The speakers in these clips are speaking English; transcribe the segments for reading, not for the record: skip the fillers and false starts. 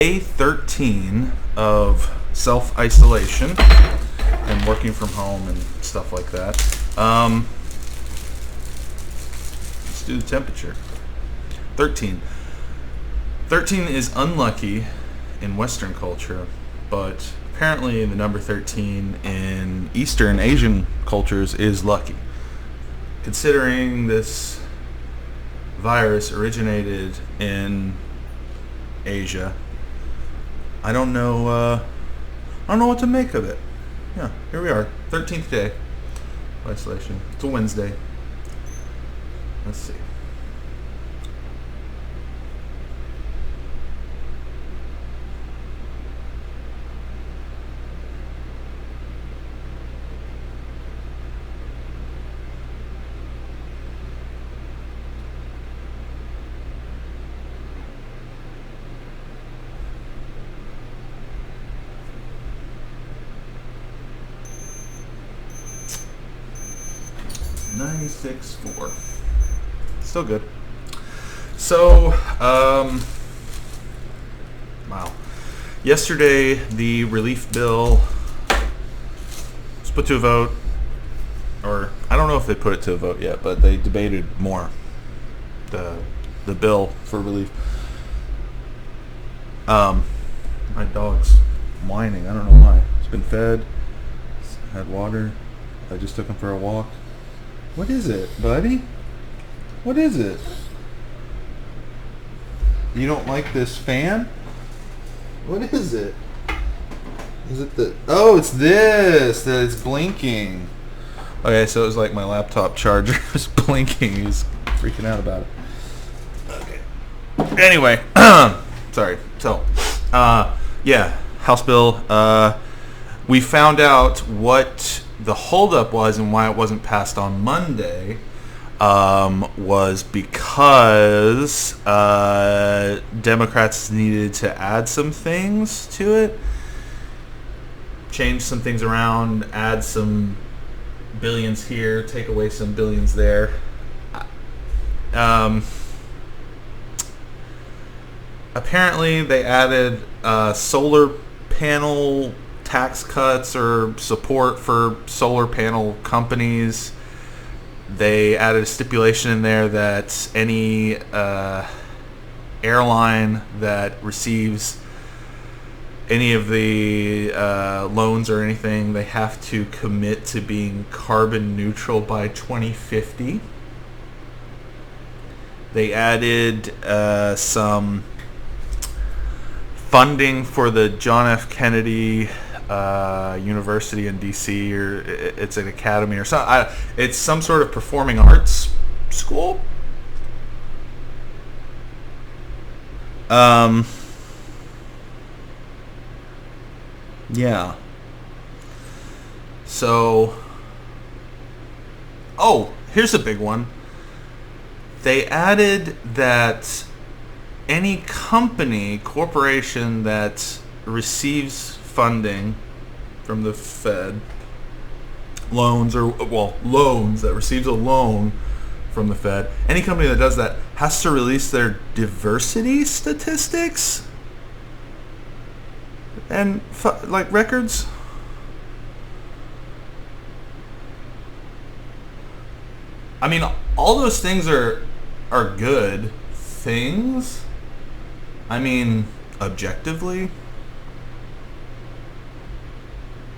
Day 13 of self-isolation and working from home and stuff like that. Let's do the temperature. 13. 13 is unlucky in Western culture, but apparently the number 13 in Eastern Asian cultures is lucky. Considering this virus originated in Asia, I don't know what to make of it. Yeah, here we are, 13th day of isolation. It's a Wednesday. Let's see. $96.4. Still good. So, wow. Yesterday, the relief bill was put to a vote, or I don't know if they put it to a vote yet, but they debated more the bill for relief. My dog's whining. I don't know why. It's been fed, had water. I just took him for a walk. What is it, buddy? What is it? You don't like this fan? What is it? Is it the... Oh, it's this! That it's blinking. Okay, so it was like my laptop charger was blinking. He was freaking out about it. Okay. Anyway. Sorry. So, yeah. House bill. We found out what the holdup was and why it wasn't passed on Monday was because Democrats needed to add some things to it, change some things around, add some billions here, take away some billions there. Apparently they added solar panel tax cuts or support for solar panel companies. They added a stipulation in there that any airline that receives any of the loans or anything, they have to commit to being carbon neutral by 2050. They added some funding for the John F. Kennedy University in DC, or it's an academy or something. It's some sort of performing arts school. Yeah. So, here's a big one. They added that any corporation that receives funding from the Fed, loans that receives a loan from the Fed, any company that does that has to release their diversity statistics and records. I mean, all those things are good things. I mean, objectively.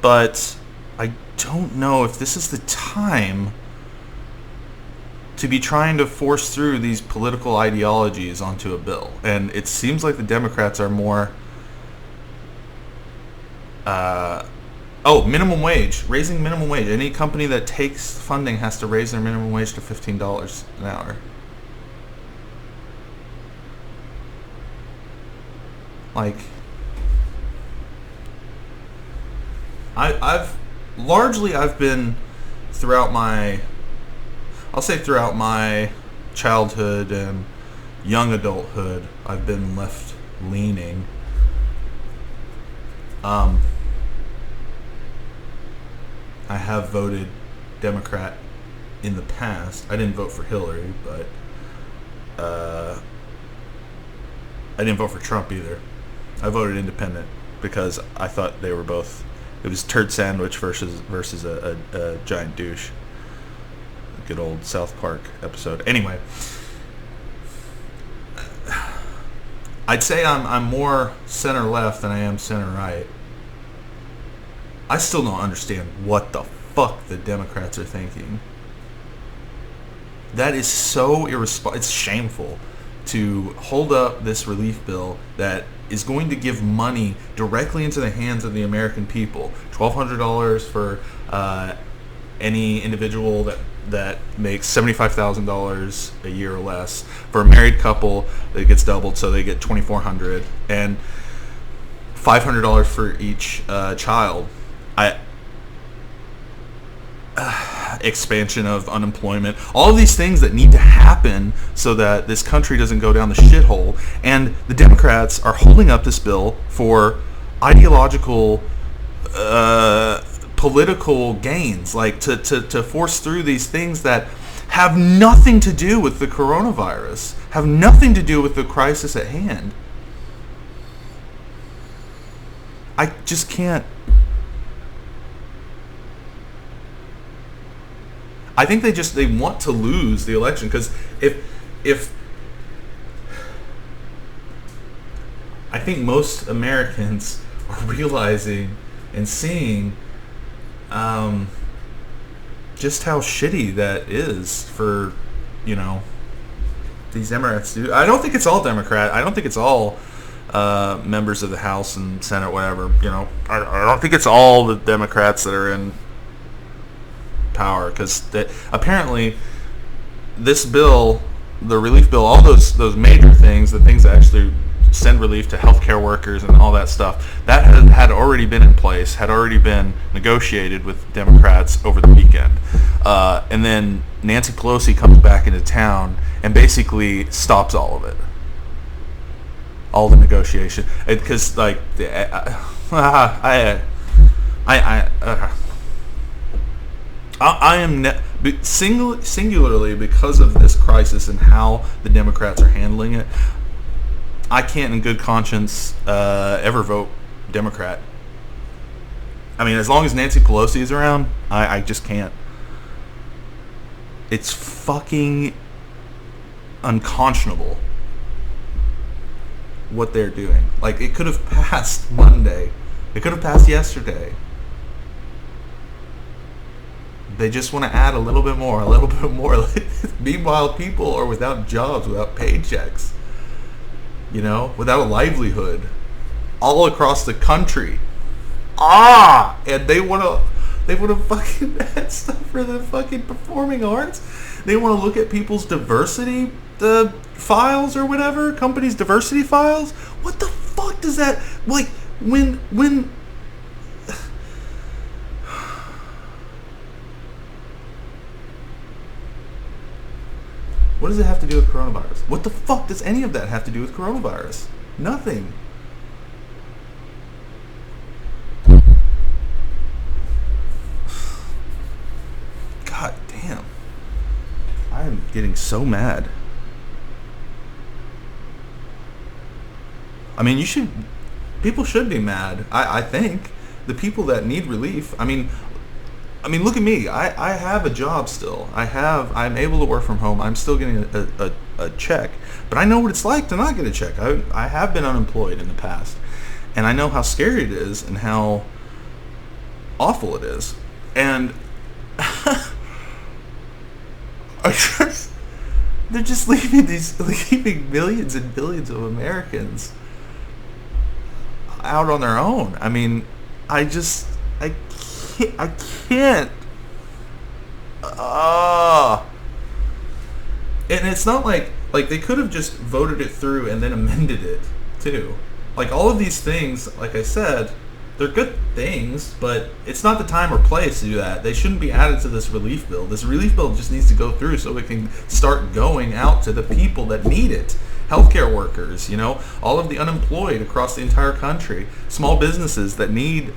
But I don't know if this is the time to be trying to force through these political ideologies onto a bill. And it seems like the Democrats are more... minimum wage. Raising minimum wage. Any company that takes funding has to raise their minimum wage to $15 an hour. Like... I've been throughout my childhood and young adulthood, I've been left leaning. I have voted Democrat in the past. I didn't vote for Hillary, but I didn't vote for Trump either. I voted independent because I thought they were both. It was turd sandwich versus a giant douche. A good old South Park episode. Anyway, I'd say I'm more center left than I am center right. I still don't understand what the fuck the Democrats are thinking. That is so irresponsible. It's shameful to hold up this relief bill that is going to give money directly into the hands of the American people. $1,200 for any individual that makes $75,000 a year or less. For a married couple, it gets doubled, so they get $2,400, and $500 for each child. Expansion of unemployment, all of these things that need to happen so that this country doesn't go down the shithole. And the Democrats are holding up this bill for ideological, political gains, like to force through these things that have nothing to do with the coronavirus, have nothing to do with the crisis at hand. I just can't. I think they want to lose the election, because if I think most Americans are realizing and seeing just how shitty that is for, these Democrats do. I don't think it's all Democrat. I don't think it's all members of the House and Senate, whatever. I don't think it's all the Democrats that are in power, because apparently this bill, the relief bill, all those major things, the things that actually send relief to healthcare workers and all that stuff, that had already been in place, had already been negotiated with Democrats over the weekend. And then Nancy Pelosi comes back into town and basically stops all of it, all the negotiation, because I am singularly, because of this crisis and how the Democrats are handling it, I can't in good conscience ever vote Democrat. I mean, as long as Nancy Pelosi is around, I just can't. It's fucking unconscionable what they're doing. Like, it could have passed Monday. It could have passed yesterday. They just want to add a little bit more. Meanwhile, people are without jobs, without paychecks, without a livelihood, all across the country. And they want to fucking add stuff for the fucking performing arts. They want to look at people's diversity files or whatever, companies' diversity files. What the fuck does that, like, when what does it have to do with coronavirus? What the fuck does any of that have to do with coronavirus? Nothing. God damn. I am getting so mad. I mean, people should be mad. I think. The people that need relief. I mean, look at me. I have a job still. I'm able to work from home. I'm still getting a check. But I know what it's like to not get a check. I have been unemployed in the past. And I know how scary it is and how awful it is. And they're just leaving millions and billions of Americans out on their own. I mean, I can't. And it's not like they could have just voted it through and then amended it too. Like, all of these things, like I said, they're good things, but it's not the time or place to do that. They shouldn't be added to this relief bill. This relief bill just needs to go through so it can start going out to the people that need it. Healthcare workers, all of the unemployed across the entire country, small businesses that need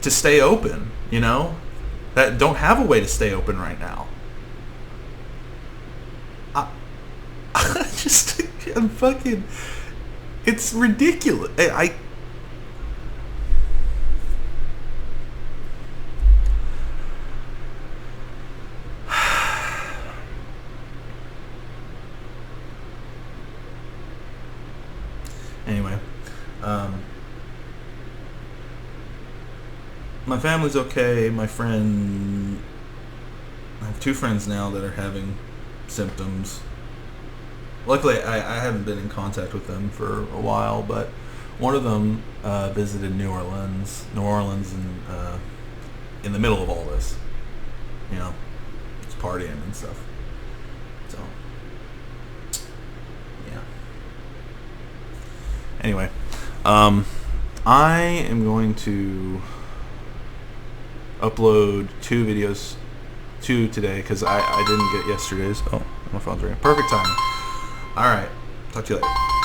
to stay open, that don't have a way to stay open right now. I'm fucking, it's ridiculous. My family's okay. I have two friends now that are having symptoms. Luckily, I haven't been in contact with them for a while, but one of them visited New Orleans, in the middle of all this. You know, it's partying and stuff. So, yeah. Anyway, I am going to upload two today because I didn't get yesterday's. Oh, my phone's ringing. Perfect timing. All right. Talk to you later.